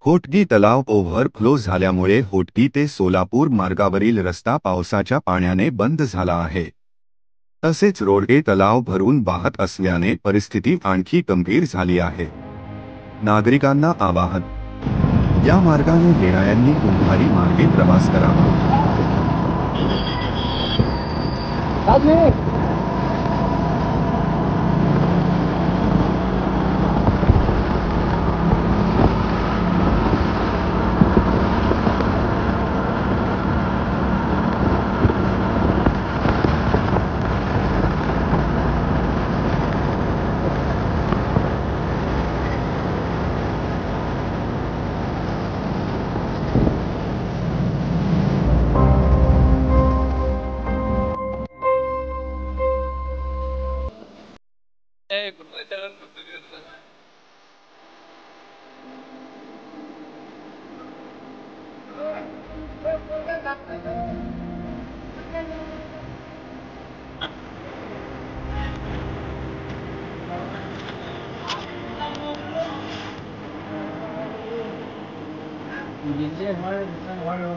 होटगी तलाव ओव्हरफ्लो झाल्यामुळे होटगी ते सोलापूर मार्गावरील रस्ता पावसाच्या पाण्याने बंद झाला आहे। तसेच रोडगे तलाव भरून वाहत असल्याने परिस्थिती आणखी गंभीर झाली आहे। नागरिकांना आवाहन, या मार्गाने येणाऱ्यांनी कुंभारी मार्गे प्रवास करावा।你这玩意儿，这玩意儿，